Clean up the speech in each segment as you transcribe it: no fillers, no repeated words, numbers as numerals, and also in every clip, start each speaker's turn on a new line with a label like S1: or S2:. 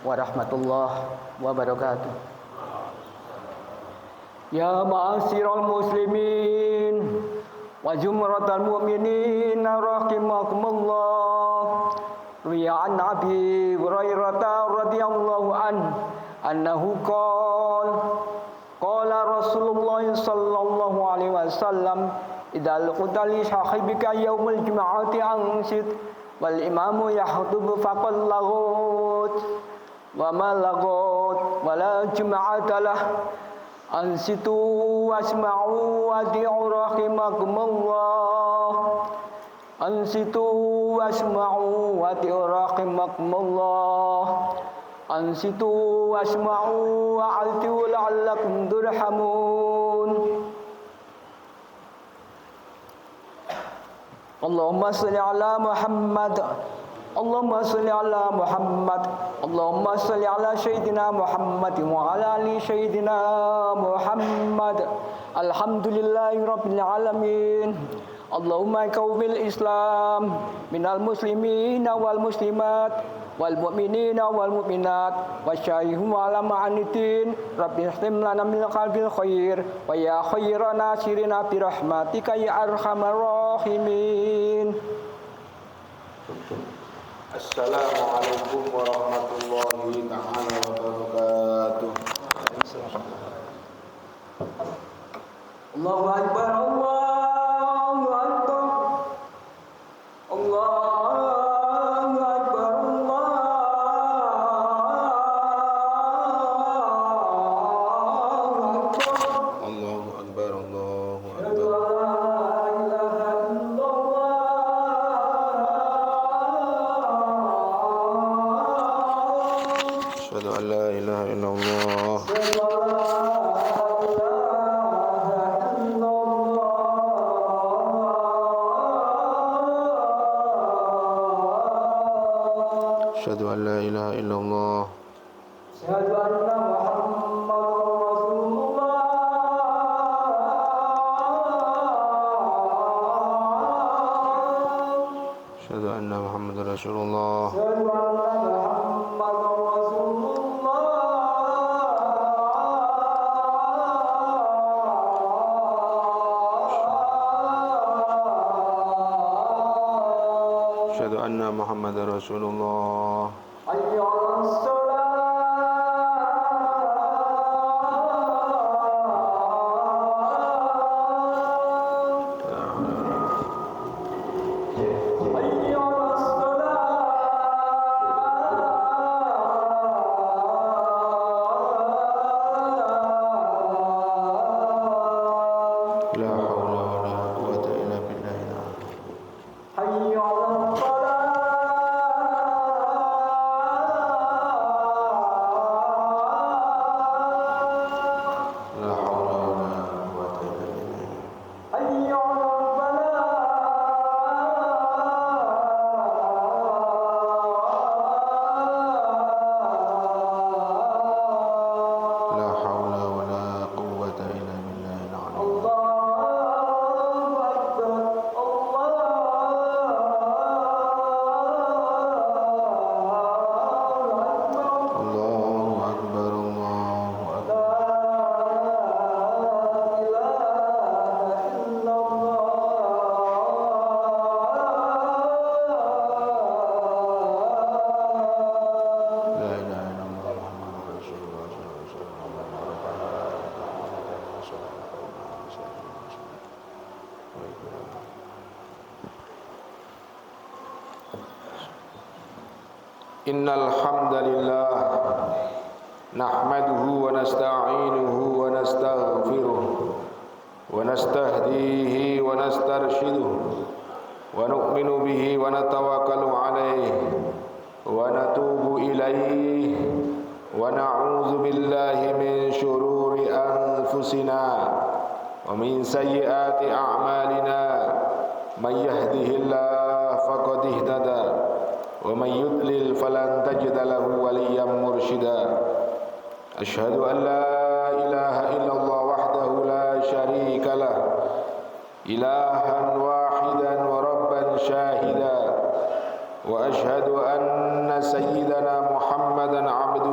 S1: warahmatullahi wabarakatuh. Ya ma'asyiral muslimin wa jumratal mu'minin rahimakumullah. Riya an Abi Hurairah radhiyallahu anhu qala Rasulullah sallallahu alaihi wasallam idal qutali sahibika yaumul jum'ati ansit wal imamu yahdubu faqal lagut wa ma lagut wala jum'atalah ansitu wasma'u wadi'u rahimakumullah ansitu wasma'u wadi'u rahimakumullah ansitu wasma'u wa'altu la'allakum turhamun. Allahumma salli ala Muhammad Allahumma salli ala Muhammad Allahumma salli ala Sayyidina Muhammad wa ala ali Sayyidina Muhammad. Alhamdulillahi Rabbil Alamin. Allahumma kawwil Islam minal muslimina wal muslimat wal mu'minina wal mu'minat wasyahihum ala ma'anitin rabbi ihtim lana min qalbil khair wa ya khairan nasirina bi rahmatika ya arhamar rahimin.
S2: Assalamualaikum warahmatullahi ta'ala wabarakatuh.
S1: Allahu akbar Allahu akbar Allahu akbar
S2: Allahu akbar Allahu akbar. Asyhadu an la ilaha illallah. Asyhadu an la ilaha illallah.
S1: Asyhadu anna Muhammadar Rasulullah.
S2: Asyhadu anna Muhammadar Rasulullah.
S1: Asyhadu anna Muhammadar Rasulullah.
S2: Asyhadu anna Muhammadar Rasulullah.
S1: Hayya 'alas shalah. Hayya 'alas shalah.
S2: La haula wala quwwata illa billah.
S1: Hayya 'alas shalah.
S2: La haula wala quwwata illa billah.
S1: Hayya 'alal falah.
S2: La haula wala quwwata illa billahil aliyyil.
S1: Allahu akbar
S2: Allahu akbar Allahu akbar. La ilaha illallah Muhammadur Rasulullah sallallahu alaihi wasallam. Innal hamdalillah nahmaduhu wa nasta'inuhu wa nastaghfiruh wa nastahdihi wa nastarshiduh wa nu'minu bihi wa natawakkalu alayhi wa natubu ilayhi wa na'udzu billahi min shururi anfusina wa min sayyiati a'malina may yahdihillahu faqad ihtada wa may yudlil falan tajida lahu waliyyan mursyida. Asyhadu an la ilaha illallah wahdahu la syarika lah ilahan wahidan wa rabban syahida wa asyhadu anna sayyidana Muhammadan abduhu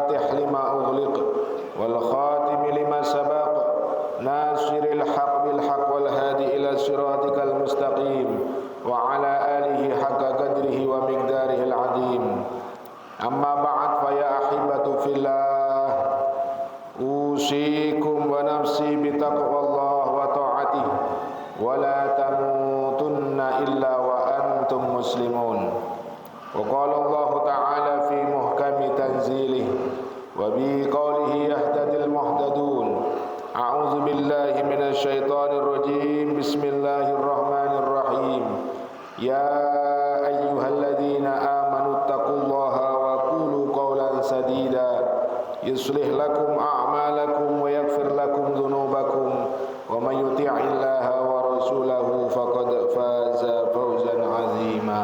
S2: الفاتح لما أغلق والخاتم لما سبق ناصر الحق بالحق والهادي إلى صراطك المستقيم وعلى آله حق قدره ومقداره العظيم. أما بعد فيا أحبة في الله أوصيكم ونفسي بتقوى الله وطاعته ولا تموتن إلا وأنتم مسلمون. وقال الله تعالى في محكم تنزيله وبقوله يهتدي المهتدون. أعوذ بالله من الشيطان الرجيم. بسم الله الرحمن الرحيم. يا أيها الذين آمنوا اتقوا الله وقولوا قولا سديدا يصلح لكم أعمالكم ويغفر لكم ذنوبكم ومن يطع الله ورسوله فقد فاز فوزا عظيما.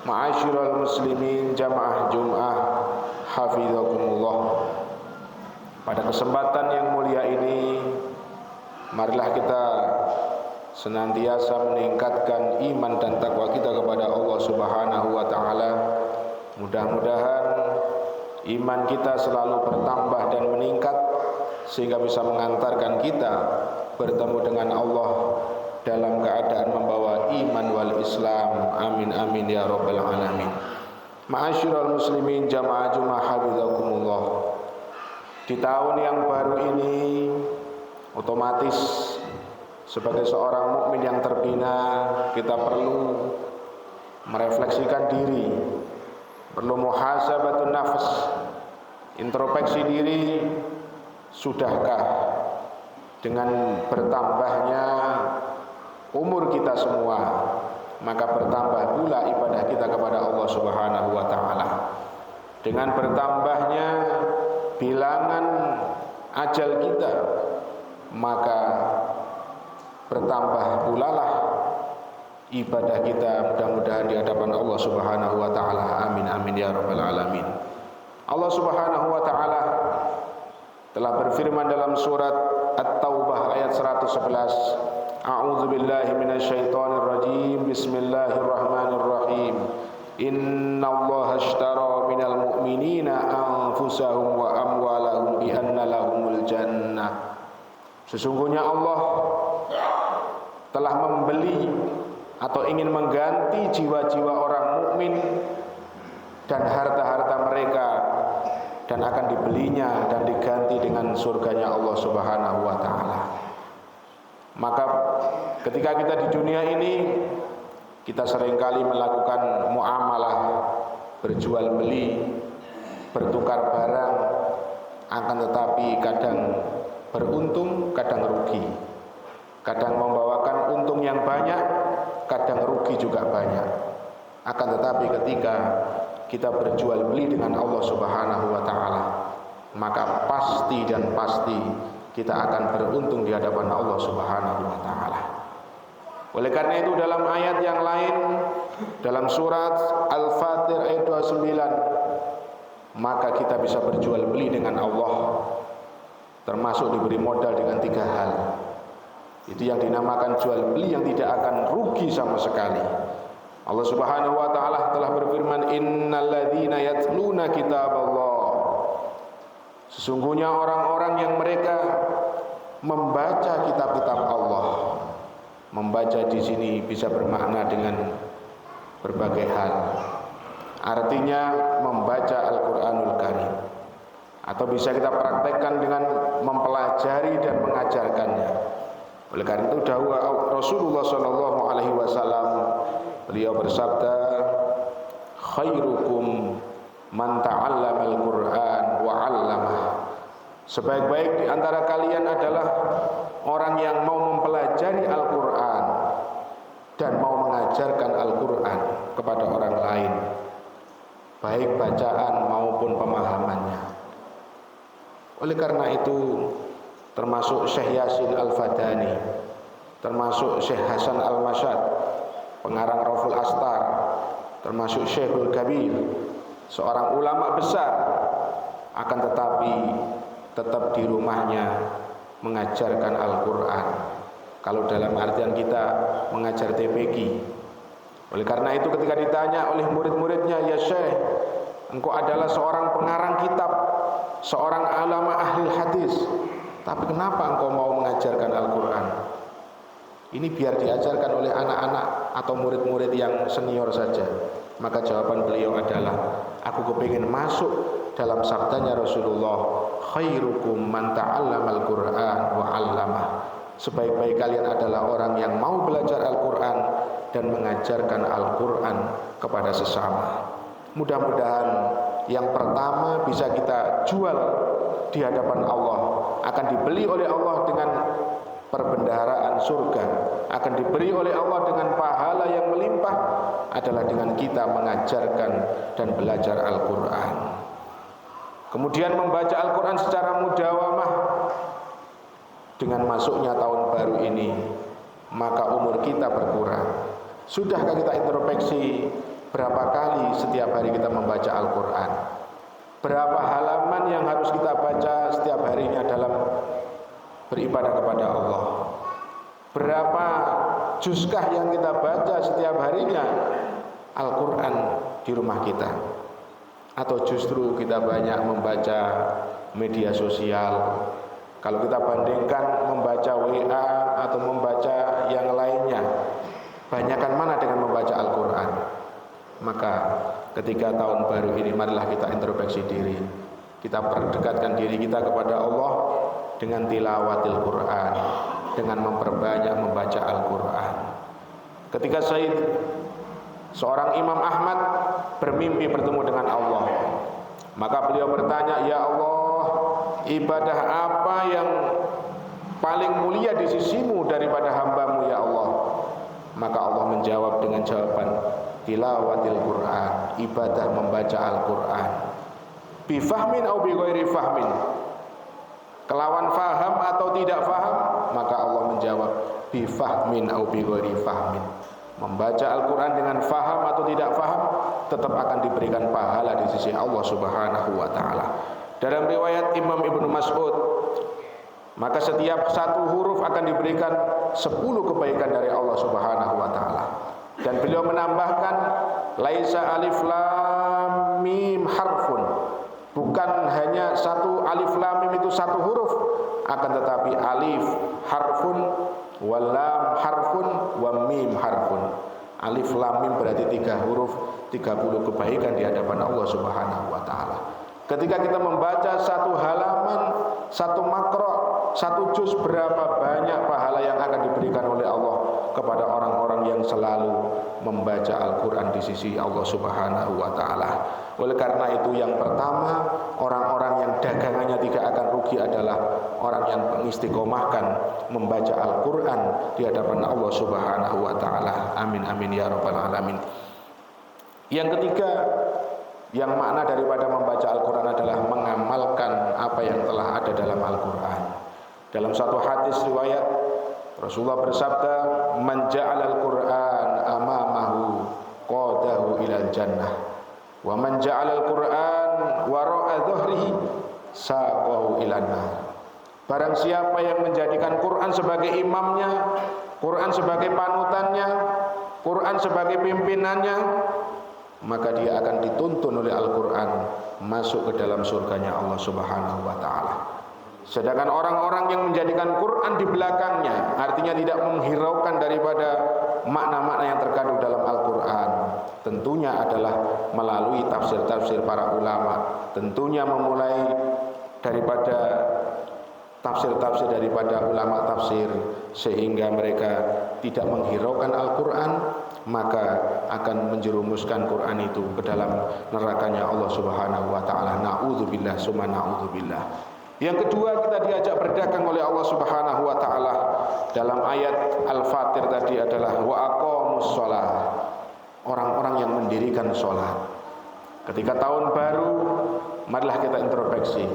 S2: Ma'asyiral muslimin jamaah Jum'ah hafizakumullah. Pada kesempatan yang mulia ini, marilah kita senantiasa meningkatkan iman dan takwa kita kepada Allah Subhanahu wa taala. Mudah-mudahan iman kita selalu bertambah dan meningkat sehingga bisa mengantarkan kita bertemu dengan Allah dalam keadaan membawa iman wal Islam. Amin amin ya rabbal alamin. Ma'asyiral muslimin jamaah Jumat hafizakumullah. Di tahun yang baru ini otomatis sebagai seorang mukmin yang terbina kita perlu merefleksikan diri, perlu muhasabatun nafs, introspeksi diri. Sudahkah dengan bertambahnya umur kita semua, maka bertambah pula ibadah kita kepada Allah Subhanahu wa taala. Dengan bertambahnya bilangan ajal kita, maka bertambah pula lah ibadah kita mudah-mudahan di hadapan Allah Subhanahu wa taala. Amin amin ya rabbal alamin. Allah Subhanahu wa taala telah berfirman dalam surat At-Taubah ayat 111. A'udzu billahi minasyaitonir rajim. Bismillahirrahmanirrahim. Innallaha ashtara minal mu'minina anfusahum wa amwalahum bi anna lahumul jannah. Sesungguhnya Allah telah membeli atau ingin mengganti jiwa-jiwa orang mukmin dan harta-harta mereka, dan akan dibelinya dan diganti dengan surganya Allah Subhanahu wa taala. Maka ketika kita di dunia ini, kita seringkali melakukan muamalah, berjual beli, bertukar barang, akan tetapi kadang beruntung, kadang rugi. Kadang membawakan untung yang banyak, kadang rugi juga banyak. Akan tetapi ketika kita berjual beli dengan Allah Subhanahu wa taala, maka pasti dan pasti kita akan beruntung di hadapan Allah Subhanahu wa taala. Oleh karena itu dalam ayat yang lain, dalam surat Al-Fatir ayat 29, maka kita bisa berjual beli dengan Allah, termasuk diberi modal dengan 3 hal. Itu yang dinamakan jual beli yang tidak akan rugi sama sekali. Allah Subhanahu wa taala telah berfirman, innalladzina yatluna kitaballah. Sesungguhnya orang-orang yang mereka membaca kitab-kitab Allah. Membaca di sini bisa bermakna dengan berbagai hal. Artinya membaca Al-Qur'anul Karim, atau bisa kita praktekkan dengan mempelajari dan mengajarkannya. Oleh karena itu dawuh Rasulullah sallallahu alaihi wasallam, beliau bersabda, khairukum man ta'allamal Qur'an wa 'allamah. Sebaik-baik di antara kalian adalah orang yang mau mempelajari Al-Qur'an dan mau mengajarkan Al-Qur'an kepada orang lain, baik bacaan maupun pemahamannya. Oleh karena itu termasuk Syekh Yasin Al-Fadani, termasuk Syekh Hasan Al-Masyad, pengarang Rauful Astar, termasuk Syekhul Kabir, seorang ulama besar, akan tetapi tetap di rumahnya mengajarkan Al-Quran. Kalau dalam artian kita mengajar TPQ. Oleh karena itu ketika ditanya oleh murid-muridnya, ya Syekh, engkau adalah seorang pengarang kitab, seorang ulama ahli hadis, tapi kenapa engkau mau mengajarkan Al-Quran? Ini biar diajarkan oleh anak-anak atau murid-murid yang senior saja. Maka jawaban beliau adalah, aku kepingin masuk dalam sabdanya Rasulullah, khairukum man ta'allamal Qur'an wa 'allamah. Sebaik-baik kalian adalah orang yang mau belajar Al-Quran dan mengajarkan Al-Quran kepada sesama. Mudah-mudahan yang pertama bisa kita jual di hadapan Allah, akan dibeli oleh Allah dengan perbendaharaan surga, akan diberi oleh Allah dengan pahala yang melimpah, adalah dengan kita mengajarkan dan belajar Al-Quran. Kemudian membaca Al-Quran secara mudawamah. Dengan masuknya tahun baru ini, maka umur kita berkurang. Sudahkah kita introspeksi berapa kali setiap hari kita membaca Al-Quran? Berapa halaman yang harus kita baca setiap harinya dalam beribadah kepada Allah? Berapa juzkah yang kita baca setiap harinya Al-Quran di rumah kita? Atau justru kita banyak membaca media sosial? Kalau kita bandingkan membaca WA atau membaca yang lainnya, banyakkan mana dengan membaca Al-Quran? Maka ketika tahun baru ini, marilah kita introspeksi diri. Kita perdekatkan diri kita kepada Allah dengan tilawatil Quran, dengan memperbanyak membaca Al-Quran. Ketika seorang Imam Ahmad bermimpi bertemu dengan Allah, maka beliau bertanya, ya Allah, ibadah apa yang paling mulia di sisimu daripada hambamu ya Allah? Maka Allah menjawab dengan jawaban tilawatil Quran, ibadah membaca Al-Quran. Bifahmin atau bighairi fahmin, kelawan faham atau tidak faham, maka Allah menjawab bifahmin atau bighairi fahmin. Membaca Al-Quran dengan faham atau tidak faham, tetap akan diberikan pahala di sisi Allah Subhanahu wa ta'ala. Dalam riwayat Imam Ibnu Mas'ud, maka setiap satu huruf akan diberikan 10 kebaikan dari Allah Subhanahu wa ta'ala. Dan beliau menambahkan, laisa alif lam mim harfun, bukan hanya satu alif lam mim itu satu huruf, akan tetapi alif harfun, wal lam harfun, wa mim harfun. Alif lam mim berarti 3 huruf, 30 kebaikan di hadapan Allah Subhanahu wa ta'ala. Ketika kita membaca satu halaman, satu makro, satu juz, berapa banyak pahala yang akan diberikan oleh Allah kepada orang-orang yang selalu membaca Al-Quran di sisi Allah Subhanahu wa ta'ala. Oleh karena itu, yang pertama, orang-orang yang dagangannya tidak akan rugi adalah orang yang mengistiqomahkan membaca Al-Quran di hadapan Allah Subhanahu wa ta'ala. Amin amin ya rabbal alamin. Yang ketiga, yang makna daripada membaca Al-Quran adalah mengamalkan apa yang telah ada dalam Al-Quran. Dalam satu hadis riwayat, Rasulullah bersabda, man ja'alal Qur'an amamahu qadahu ilal jannah, wa man ja'alal Qur'an wara'a dhuhrihi saqahu ilan nar. Barang siapa yang menjadikan Quran sebagai imamnya, Quran sebagai panutannya, Quran sebagai pimpinannya, maka dia akan dituntun oleh Al-Quran masuk ke dalam surganya Allah Subhanahu wa ta'ala. Sedangkan orang-orang yang menjadikan Quran di belakangnya, artinya tidak menghiraukan daripada makna-makna yang terkandung dalam Al-Quran, tentunya adalah melalui tafsir-tafsir para ulama, tentunya memulai daripada tafsir-tafsir daripada ulama tafsir, sehingga mereka tidak menghiraukan Al-Quran, maka akan menjerumuskan Quran itu ke dalam nerakanya Allah Subhanahu wa ta'ala. Na'udzubillah summa na'udzubillah. Yang kedua, kita diajak berdagang oleh Allah Subhanahu wa ta'ala dalam ayat Al-Fatir tadi adalah wa aqamus shalah, orang-orang yang mendirikan sholat. Ketika tahun baru, marilah kita introspeksi,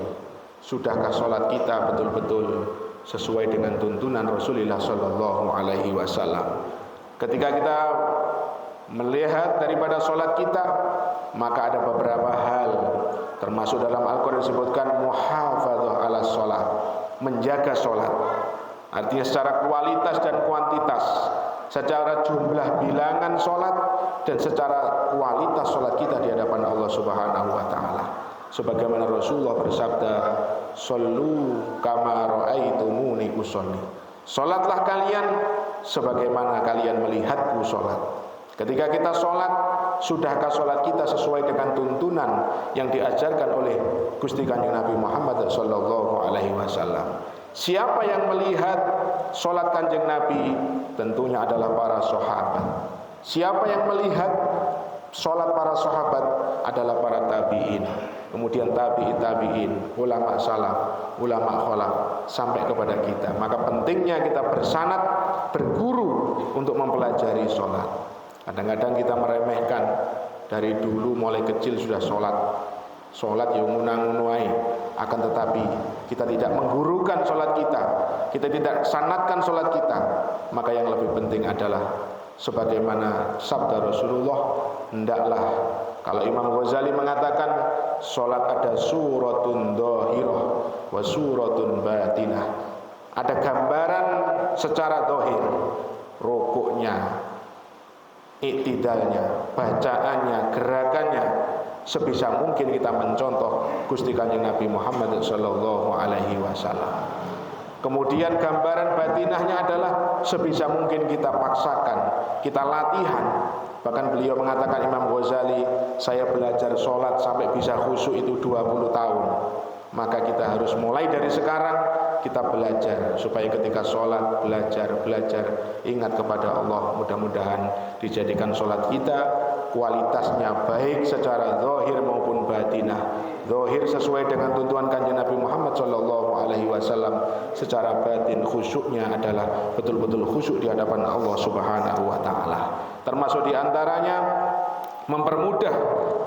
S2: sudahkah sholat kita betul-betul sesuai dengan tuntunan Rasulullah Sallallahu Alaihi Wasallam? Ketika kita melihat daripada sholat kita, maka ada beberapa hal, termasuk dalam Al-Quran disebutkan muhafadzah ala sholat, menjaga sholat. Artinya secara kualitas dan kuantitas, secara jumlah bilangan sholat dan secara kualitas sholat kita di hadapan Allah Subhanahu wa ta'ala. Sebagaimana Rasulullah bersabda, "Shollu kama ra'aitumuni usolli." Salatlah kalian sebagaimana kalian melihatku salat. Ketika kita salat, sudahkah salat kita sesuai dengan tuntunan yang diajarkan oleh Gusti Kanjeng Nabi Muhammad sallallahu alaihi wasallam? Siapa yang melihat salat Kanjeng Nabi? Tentunya adalah para sahabat. Siapa yang melihat salat para sahabat? Adalah para tabi'in, kemudian tabi'in, ulama salaf, ulama khalaf, sampai kepada kita. Maka pentingnya kita bersanad, berguru untuk mempelajari salat. Kadang-kadang kita meremehkan, dari dulu mulai kecil sudah salat yang ngunang-ngunai, akan tetapi kita tidak menggurukan salat kita tidak sanadkan salat kita. Maka yang lebih penting adalah sebagaimana sabda Rasulullah, hendaklah, kalau Imam Ghazali mengatakan salat ada suratun dhahirah wa suratun batinah. Ada gambaran secara zahir, rukuknya, iktidalnya, bacaannya, gerakannya, sebisa mungkin kita mencontoh Gusti Kanjeng Nabi Muhammad sallallahu alaihi wasallam. Kemudian gambaran batinahnya adalah sebisa mungkin kita paksakan, kita latihan. Bahkan beliau mengatakan, Imam Ghazali, saya belajar sholat sampai bisa khusyuk itu 20 tahun. Maka kita harus mulai dari sekarang, kita belajar supaya ketika sholat belajar ingat kepada Allah. Mudah-mudahan dijadikan sholat kita kualitasnya baik secara zahir maupun batinah. Zahir sesuai dengan tuntunan Kanjeng Nabi Muhammad sallallahu alaihi wasallam, secara batin khusyuknya adalah betul-betul khusyuk di hadapan Allah Subhanahu wa taala. Termasuk di antaranya mempermudah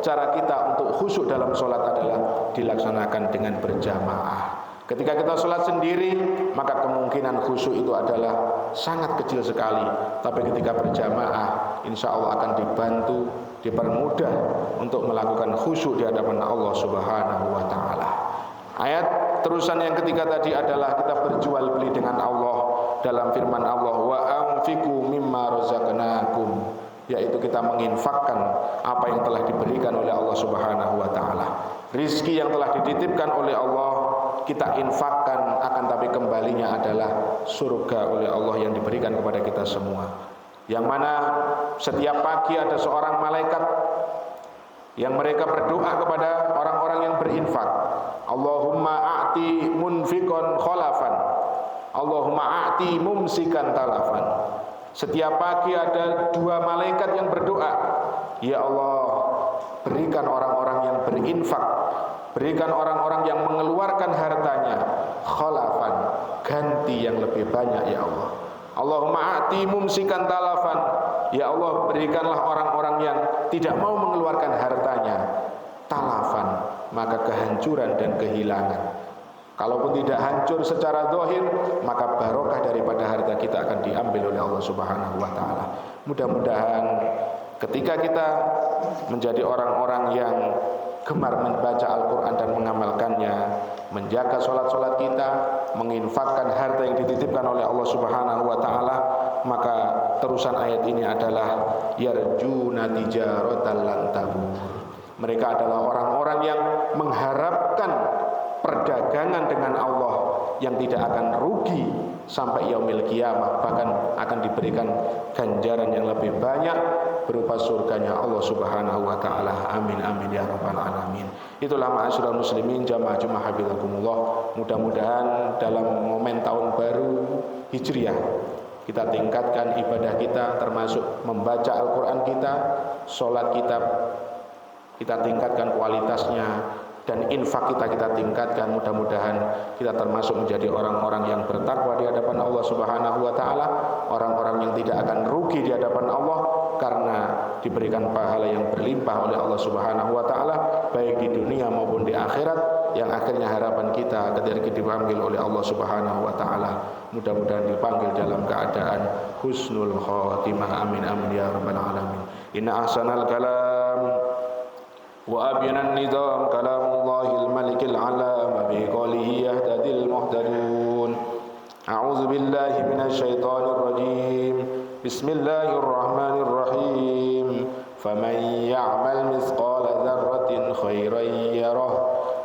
S2: cara kita untuk khusyuk dalam sholat adalah dilaksanakan dengan berjamaah. Ketika kita sholat sendiri, maka kemungkinan khusyuk itu adalah sangat kecil sekali. Tapi ketika berjamaah, insya Allah akan dibantu, dipermudah untuk melakukan khusyuk di hadapan Allah Subhanahu wa ta'ala. Ayat terusan yang ketiga tadi adalah kita berjual beli dengan Allah dalam firman Allah, wa anfiqu mimma razaqnakum, yaitu kita menginfakkan apa yang telah diberikan oleh Allah Subhanahu wa ta'ala. Rizki yang telah dititipkan oleh Allah kita infakkan, akan tapi kembalinya adalah surga oleh Allah yang diberikan kepada kita semua. Yang mana setiap pagi ada seorang malaikat yang mereka berdoa kepada orang-orang yang berinfak. Allahumma a'ti munfiqan khalafan, Allahumma a'ti mumsikan talafan. Setiap pagi ada dua malaikat yang berdoa, ya Allah, berikan orang-orang yang berinfak, berikan orang-orang yang mengeluarkan hartanya khalafan, ganti yang lebih banyak ya Allah. Allahumma a'ti mumsikan talafan, ya Allah, berikanlah orang-orang yang tidak mau mengeluarkan hartanya talafan, maka kehancuran dan kehilangan. Kalaupun tidak hancur secara zahir, maka barokah daripada harta kita akan diambil oleh Allah Subhanahu wa ta'ala. Mudah-mudahan ketika kita menjadi orang-orang yang gemar membaca Al-Quran dan mengamalkannya, menjaga sholat-sholat kita, menginfakkan harta yang dititipkan oleh Allah Subhanahu wa ta'ala, maka terusan ayat ini adalah yarjuna tijaratan lan tabur. Mereka adalah orang-orang yang mengharapkan perdagangan dengan Allah yang tidak akan rugi sampai yaumil qiyamah, bahkan akan diberikan ganjaran yang lebih banyak berupa surganya Allah Subhanahu wa ta'ala. Amin amin ya rabbal alamin. Itulah ma'asyiral muslimin jamaah Jumat hafizakumullah. Mudah-mudahan dalam momen tahun baru Hijriah kita tingkatkan ibadah kita, termasuk membaca Al-Quran kita, sholat kita tingkatkan kualitasnya, dan infak kita tingkatkan. Mudah-mudahan kita termasuk menjadi orang-orang yang bertakwa di hadapan Allah Subhanahu wa ta'ala, orang-orang yang tidak akan rugi di hadapan Allah karena diberikan pahala yang berlimpah oleh Allah Subhanahu wa ta'ala, baik di dunia maupun di akhirat, yang akhirnya harapan kita ketika dipanggil oleh Allah Subhanahu wa ta'ala, mudah-mudahan dipanggil dalam keadaan husnul khatimah. Amin amin ya rabbal alamin. Inna ahsanal kalam wa abyanan nizam kalamullahil malikil alam bi qawlihi yahtadil muhtadun. A'udzu billahi minasy syaithanir rajim. Bismillahirrahmanirrahim. Faman ya'mal mithqala dzarratin ذرة خيرا يره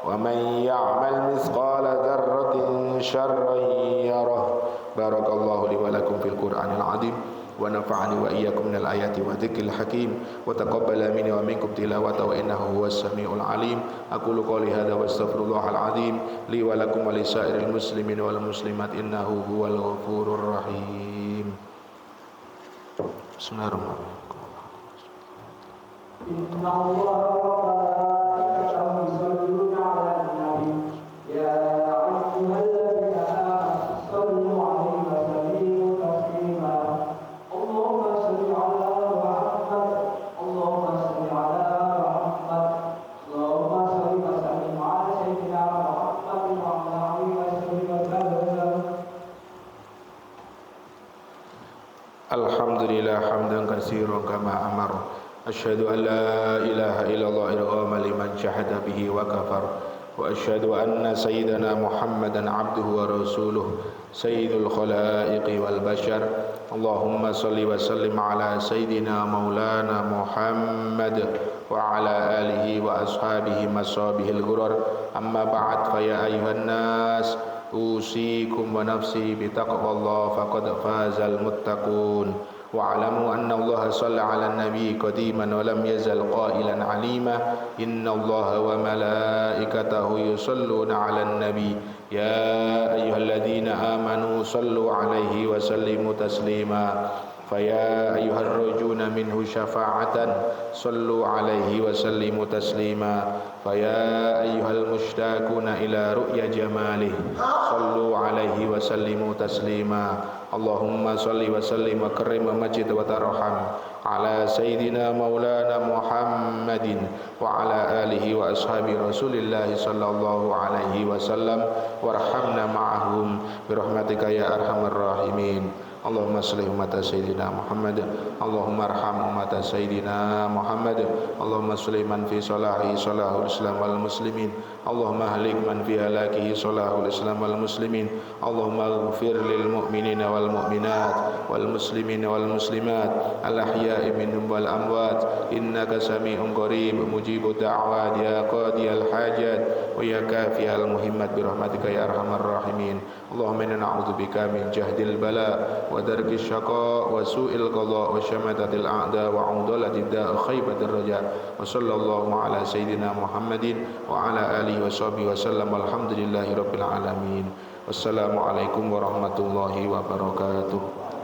S2: ومن يعمل مثقال ذرة شرا يره. بارك الله لي ولكم في القرآن العظيم ونفعني وإياكم من الآيات والذكر الحكيم وتقبل مني ومنكم تلاوته وإنه هو السميع العليم. أقول قولي هذا واستغفر الله العظيم لي ولكم ولسائر المسلمين والمسلمات إنه هو الغفور الرحيم. بسم الله الرحمن الرحيم. إن الله وملائكته يصلون على النبي يا أيها الذين آمنوا صلوا عليه وسلموا تسليما. اللهم صل على محمد اللهم صل على محمد اللهم صل وسلم على سيدنا محمد وعلى آله وصحبه وسلم. الحمد لله حمدا كثيرا كما أمر. أشهد أن لا إله إلا الله إرغاما لمن جحد به وكفر وأشهد أن سيدنا محمدا عبده ورسوله سيد الخلائق والبشر. اللهم صل وسلم على سيدنا مولانا محمد وعلى آله وأصحابه مصابه الغرر. أما بعد فيا أيها الناس أوصيكم ونفسي بتقوى الله فقد فاز المتقون. واعلموا أن الله صلى على النبي قديما ولم يزل قائلا عليما إن الله وملائكته يصلون على النبي يا أيها الذين آمنوا صلوا عليه وسلموا تسليما. فيا أيها الرجون منه شفاعة صلوا عليه وسلموا تسليما. فيا أيها المشتاقون إلى رؤيا جماله صلوا عليه وسلموا تسليما. اللهم صل وسلم وكرم ومجد وترحم على سيدنا مولانا محمد وعلى آله وأصحاب رسول الله صلى الله عليه وسلم وارحمنا معهم برحمتك يا أرحم الراحمين. اللهم صل أمة سيدنا محمد اللهم ارحم أمة سيدنا محمد اللهم صل من في صلاحه صلاح الإسلام والمسلمين اللهم أهلك من في هلاكه صلاح الإسلام والمسلمين اللهم اغفر للمؤمنين والمؤمنات والمسلمين والمسلمات الأحياء منهم والأموات إنك سميع قريب مجيب الدعوات يا قاضي الحاجات ويا كافي المهمات برحمتك يا أرحم الراحمين. اللهم إنا نعوذ بك من جهد البلاء ودرك الشقاء وسوء القضاء وشماتة الأعداء وعضلة الداء خيبة الرجاء. وصلى الله على سيدنا محمد وعلى آله وصحبه وسلم والحمد لله رب العالمين. Wassalamualaikum warahmatullahi wabarakatuh.